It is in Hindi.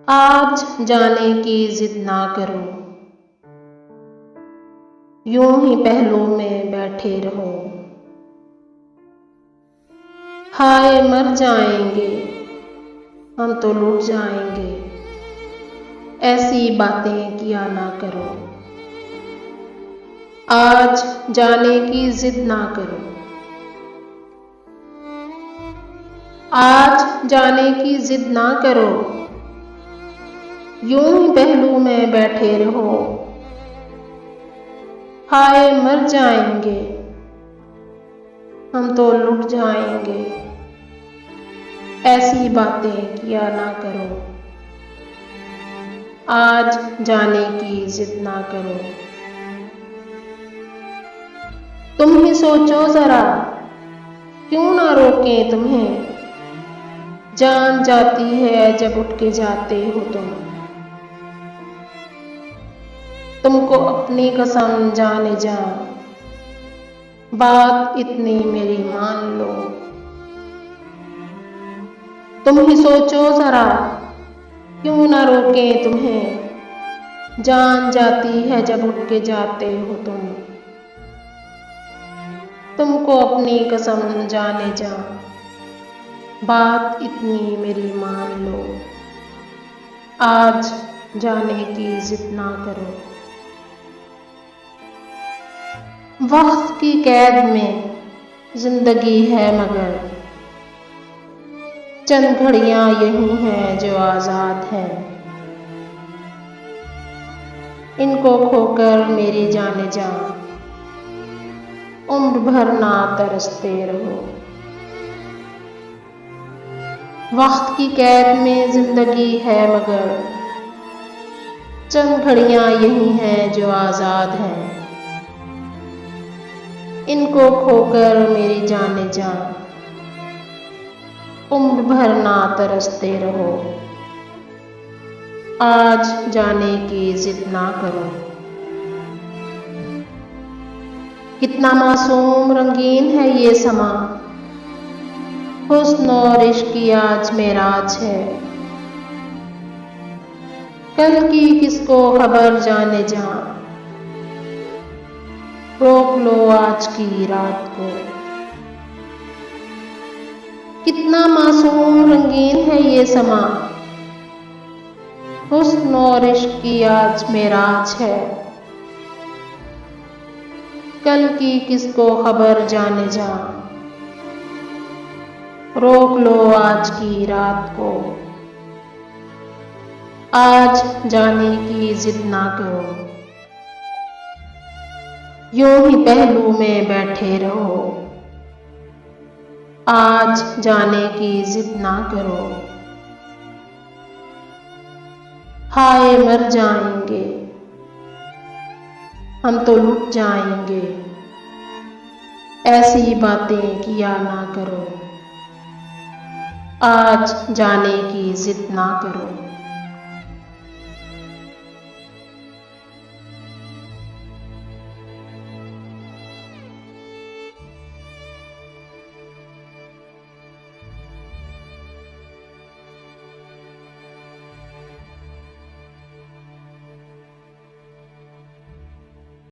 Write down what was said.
आज जाने की जिद ना करो, यूं ही पहलू में बैठे रहो। हाय मर जाएंगे, हम तो लुट जाएंगे, ऐसी बातें किया ना करो। आज जाने की जिद ना करो, आज जाने की जिद ना करो, यूं ही पहलू में बैठे रहो। हाय मर जाएंगे, हम तो लुट जाएंगे, ऐसी बातें किया ना करो। आज जाने की जिद ना करो। तुम ही सोचो जरा, क्यों ना रोकें तुम्हें, जान जाती है जब उठ के जाते हो तुम। तुमको अपनी कसम जाने जा, बात इतनी मेरी मान लो। तुम ही सोचो जरा, क्यों ना रोकें तुम्हें, जान जाती है जब उठ के जाते हो तुम। तुमको अपनी कसम जाने जा, बात इतनी मेरी मान लो। आज जाने की जिद ना करो। वक्त की कैद में जिंदगी है मगर, चंद घड़ियां यही हैं जो आजाद है। इनको खोकर मेरी जाने जा, उम्र भर ना तरसते रहो। वक्त की कैद में जिंदगी है मगर, चंद घड़ियां यही हैं जो आजाद हैं। इनको खोकर मेरी जाने जा, उम्र भर ना तरसते रहो। आज जाने की जिद ना करो। कितना मासूम रंगीन है ये समा, हुस्न और इश्क की आज मेराज है। कल की किसको खबर जाने जा, रोक लो आज की रात को। कितना मासूम रंगीन है ये समा, हुस्न और इश्क की आज मेराज है। कल की किसको खबर जाने जा, रोक लो आज की रात को। आज जाने की जिद ना करो, यूं ही पहलू में बैठे रहो। आज जाने की जिद ना करो। हाय मर जाएंगे, हम तो लुट जाएंगे, ऐसी बातें किया ना करो। आज जाने की जिद ना करो।